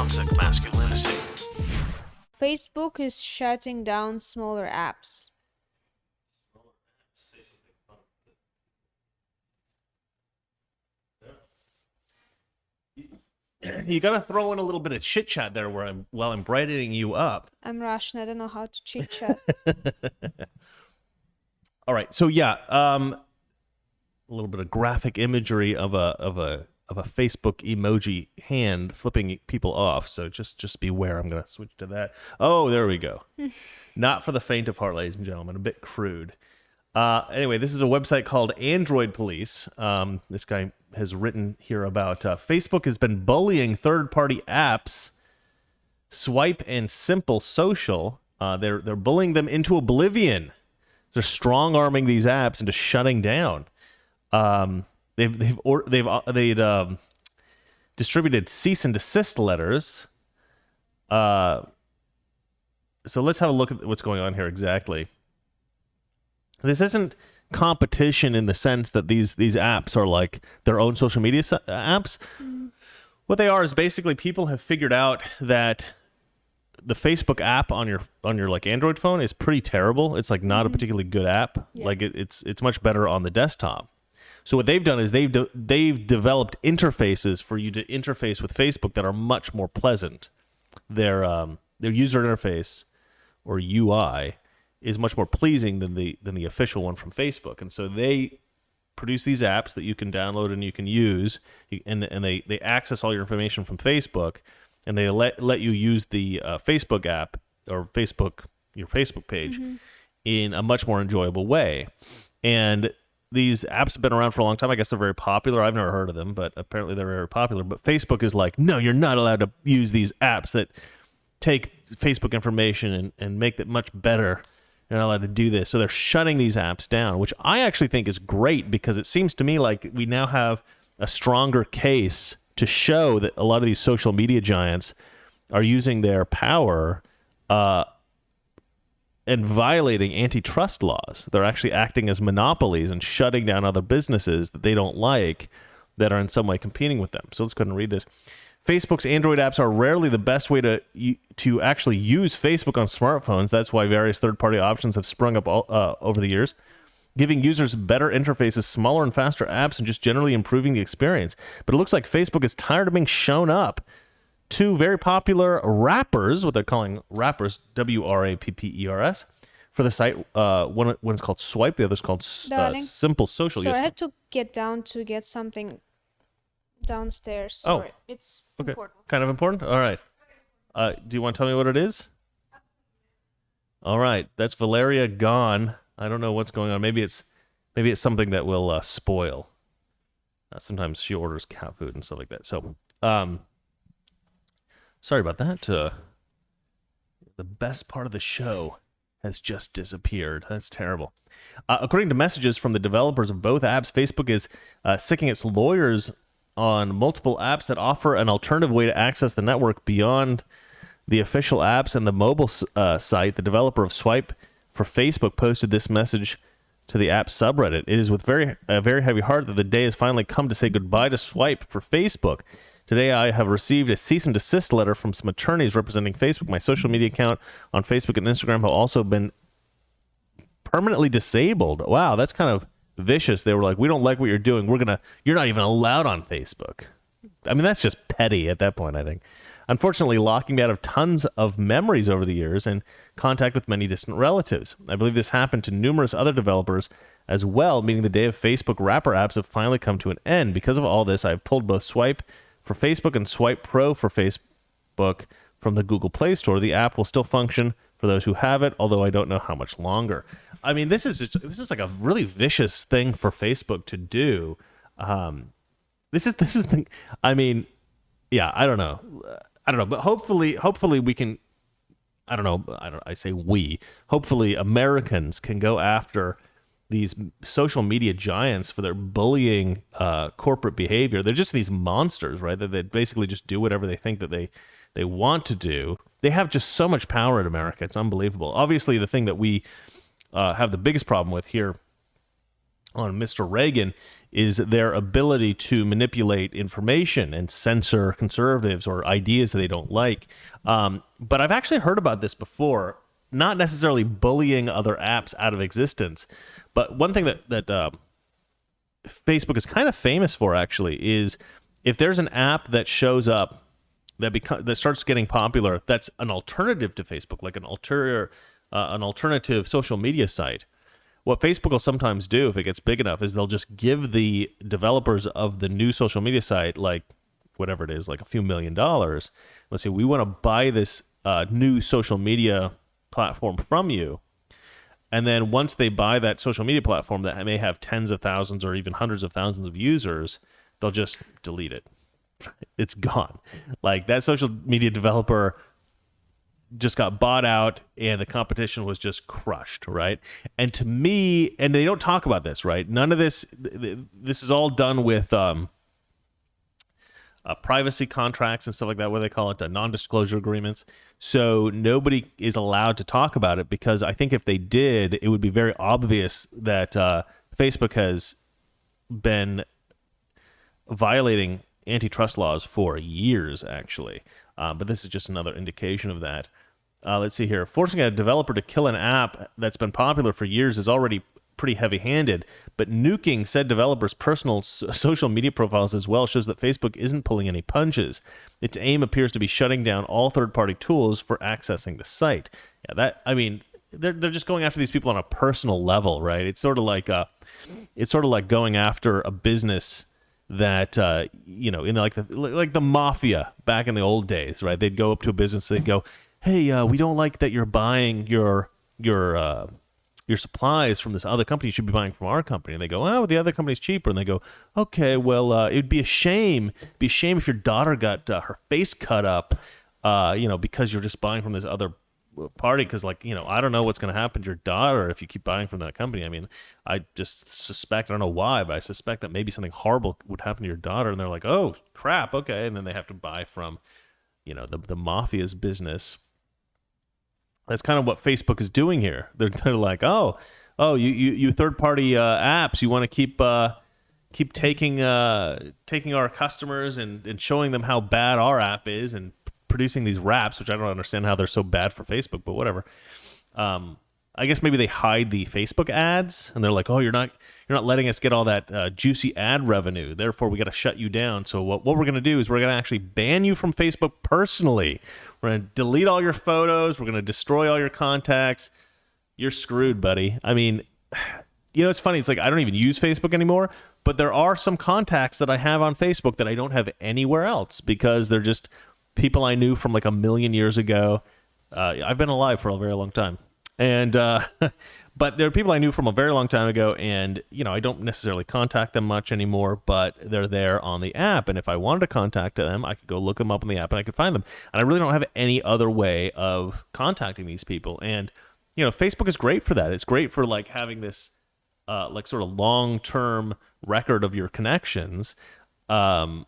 toxic masculinity. Facebook is shutting down smaller apps. You got to throw in a little bit of chit chat there while I'm brightening you up. I'm Russian. I don't know how to chit chat. All right, so yeah, a little bit of graphic imagery of a Facebook emoji hand flipping people off. So just beware. I'm gonna switch to that. Oh, there we go. Not for the faint of heart, ladies and gentlemen. A bit crude. Anyway, this is a website called Android Police. This guy has written here about Facebook has been bullying third-party apps, Swipe and Simple Social. They're bullying them into oblivion. They're strong-arming these apps into shutting down. They've distributed cease and desist letters. So let's have a look at what's going on here exactly. This isn't competition in the sense that these apps are like their own social media apps. What they are is basically people have figured out that the Facebook app on your like Android phone is pretty terrible. It's like not a particularly good app. Yeah. Like it's much better on the desktop. So what they've done is they've developed interfaces for you to interface with Facebook that are much more pleasant. Their user interface or UI is much more pleasing than the official one from Facebook, and so they produce these apps that you can download and you can use, and they access all your information from Facebook, and they let you use the Facebook app or your Facebook page in a much more enjoyable way. And these apps have been around for a long time. I guess they're very popular. I've never heard of them, but apparently they're very popular. But Facebook is like, no, you're not allowed to use these apps that take Facebook information and make it much better. You're not allowed to do this. So they're shutting these apps down, which I actually think is great because it seems to me like we now have a stronger case to show that a lot of these social media giants are using their power and violating antitrust laws. They're actually acting as monopolies and shutting down other businesses that they don't like that are in some way competing with them. So let's go ahead and read this. Facebook's Android apps are rarely the best way to actually use Facebook on smartphones. That's why various third-party options have sprung up over the years, giving users better interfaces, smaller and faster apps, and just generally improving the experience. But it looks like Facebook is tired of being shown up. Two very popular rappers, what they're calling rappers, WRAPPERS, for the site. One is called Swipe, the other is called Simple Social. So I had to get down to get something downstairs. Sorry. It's important. Kind of important? All right. Do you want to tell me what it is? All right. That's Valeria gone. I don't know what's going on. Maybe it's something that will spoil. Sometimes she orders cat food and stuff like that. So, sorry about that. The best part of the show has just disappeared. That's terrible. According to messages from the developers of both apps, Facebook is sicking its lawyers on multiple apps that offer an alternative way to access the network beyond the official apps and the mobile site. The developer of Swipe for Facebook posted this message to the app subreddit. It is with a very heavy heart that the day has finally come to say goodbye to Swipe for Facebook. Today, I have received a cease and desist letter from some attorneys representing Facebook. My social media account on Facebook and Instagram have also been permanently disabled. Wow, that's kind of vicious. They were like, we don't like what you're doing. You're not even allowed on Facebook. I mean, that's just petty at that point, I think. Unfortunately, locking me out of tons of memories over the years and contact with many distant relatives. I believe this happened to numerous other developers as well, meaning the day of Facebook wrapper apps have finally come to an end. Because of all this, I've pulled both Swipe for Facebook and Swipe Pro for Facebook from the Google Play Store. The app will still function for those who have it, although I don't know how much longer. I mean, this is like a really vicious thing for Facebook to do. This is the. I mean, yeah, I don't know, but hopefully we can. I say we. Hopefully, Americans can go after these social media giants for their bullying corporate behavior. They're just these monsters, right? That they basically just do whatever they think that they want to do. They have just so much power in America. It's unbelievable. Obviously, the thing that we have the biggest problem with here on Mr. Reagan is their ability to manipulate information and censor conservatives or ideas that they don't like. But I've actually heard about this before, not necessarily bullying other apps out of existence, but one thing that Facebook is kind of famous for actually is if there's an app that shows up that starts getting popular, that's an alternative to Facebook, like an alternative social media site. What Facebook will sometimes do if it gets big enough is they'll just give the developers of the new social media site, like whatever it is, like a few $1,000,000. Let's say we want to buy this new social media platform from you. And then once they buy that social media platform that may have tens of thousands or even hundreds of thousands of users, they'll just delete it. It's gone. Like that social media developer just got bought out and the competition was just crushed, right? And to me, and they don't talk about this, right? None of this is all done with privacy contracts and stuff like that, what do they call it, non-disclosure agreements. So nobody is allowed to talk about it because I think if they did, it would be very obvious that Facebook has been violating antitrust laws for years, actually. But this is just another indication of that. Let's see here. Forcing a developer to kill an app that's been popular for years is already pretty heavy-handed, but nuking said developers' personal social media profiles as well shows that Facebook isn't pulling any punches. Its aim appears to be shutting down all third-party tools for accessing the site. Yeah, they're just going after these people on a personal level, right? It's sort of like going after a business that in like the mafia back in the old days, right? They'd go up to a business, they'd go, "Hey, we don't like that you're buying your supplies from this other company. You should be buying from our company." And they go, "Oh, the other company's cheaper." And they go, "Okay, well, it'd be a shame. Be a shame if your daughter got her face cut up, because you're just buying from this other party. Because, I don't know what's going to happen to your daughter if you keep buying from that company. I mean, I just suspect, I don't know why, but I suspect that maybe something horrible would happen to your daughter." And they're like, "Oh, crap, okay." And then they have to buy from, the mafia's business. That's kind of what Facebook is doing here. They're like, oh, you third party apps, you want to keep taking our customers and showing them how bad our app is and producing these raps, which I don't understand how they're so bad for Facebook, but whatever. I guess maybe they hide the Facebook ads and they're like, "Oh, you're not letting us get all that juicy ad revenue. Therefore, we got to shut you down. So what we're going to do is we're going to actually ban you from Facebook personally. We're going to delete all your photos. We're going to destroy all your contacts. You're screwed, buddy." I mean, it's funny. It's like I don't even use Facebook anymore, but there are some contacts that I have on Facebook that I don't have anywhere else because they're just people I knew from like a million years ago. I've been alive for a very long time. And but there are people I knew from a very long time ago, and I don't necessarily contact them much anymore, but they're there on the app. And if I wanted to contact them, I could go look them up on the app and I could find them. And I really don't have any other way of contacting these people. And Facebook is great for that. It's great for like having this sort of long-term record of your connections, and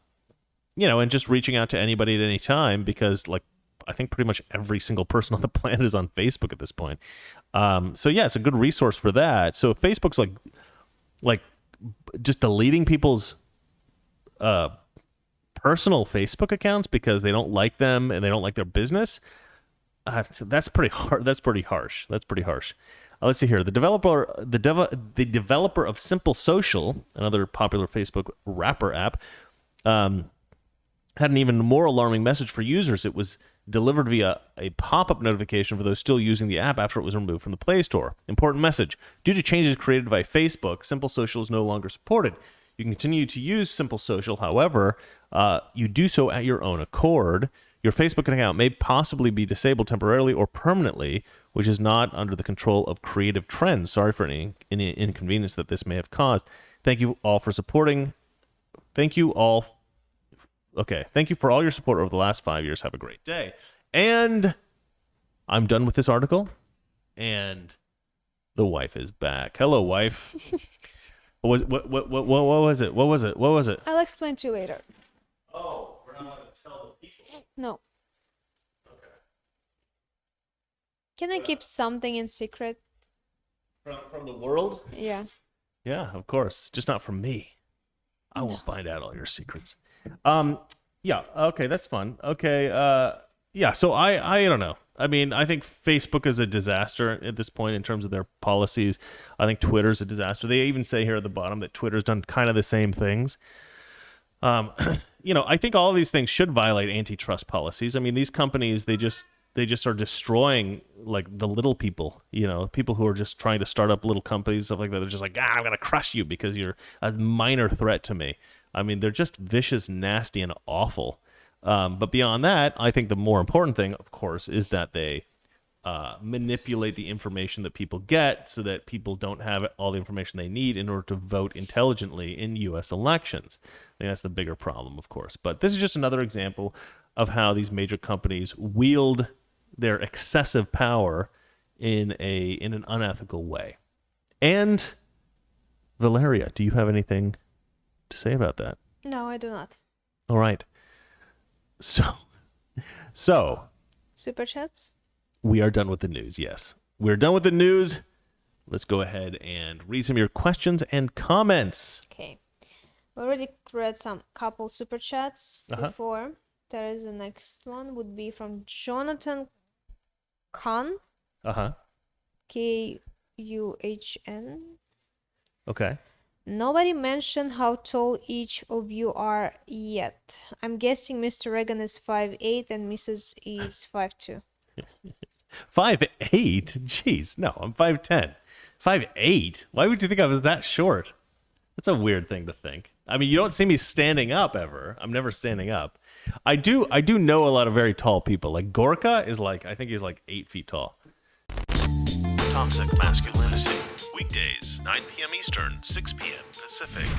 just reaching out to anybody at any time because I think pretty much every single person on the planet is on Facebook at this point. So yeah, it's a good resource for that. So if Facebook's like just deleting people's personal Facebook accounts because they don't like them and they don't like their business, that's pretty hard. That's pretty harsh. Let's see here. The developer of Simple Social, another popular Facebook wrapper app, had an even more alarming message for users. It was delivered via a pop-up notification for those still using the app after it was removed from the Play Store. Important message. Due to changes created by Facebook, Simple Social is no longer supported. You can continue to use Simple Social, however, you do so at your own accord. Your Facebook account may possibly be disabled temporarily or permanently, which is not under the control of Creative Trends. Sorry for any inconvenience that this may have caused. Thank you all for supporting. Thank you for all your support over the last 5 years. Have a great day. And I'm done with this article. And the wife is back. Hello, wife. What was it? I'll explain to you later. Oh, we're not allowed to tell the people. No. Okay. Can I keep something in secret? From the world? Yeah. Yeah, of course. Just not from me. I No. will find out all your secrets. Yeah, okay, that's fun. Okay, yeah, so I don't know. I mean, I think Facebook is a disaster at this point in terms of their policies. I think Twitter's a disaster. They even say here at the bottom that Twitter's done kind of the same things. I think all of these things should violate antitrust policies. I mean, these companies, they just are destroying like the little people, people who are just trying to start up little companies, stuff like that. They're just like, I'm gonna crush you because you're a minor threat to me. I mean, they're just vicious, nasty, and awful. But beyond that, I think the more important thing, of course, is that they manipulate the information that people get so that people don't have all the information they need in order to vote intelligently in U.S. elections. I think that's the bigger problem, of course. But this is just another example of how these major companies wield their excessive power in an unethical way. And Valeria, do you have anything to say about that? No, I do not. All right. So Super chats? we are done with the news. Yes, we're done with the news. Let's go ahead and read some of your questions and comments. Okay. We already read some couple super chats before. There is the next one would be from Jonathan Khan. Kuhn. Okay. Nobody mentioned how tall each of you are yet. I'm guessing Mr. Reagan is 5'8" and Mrs. is 5'2". 5'8"? Jeez, no, I'm 5'10". 5'8"? Why would you think I was that short? That's a weird thing to think. I mean, you don't see me standing up ever. I'm never standing up. I do know a lot of very tall people. Like Gorka is I think he's 8 feet tall. Toxic Masculinity. Weekdays, 9 p.m. Eastern, 6 p.m. Pacific.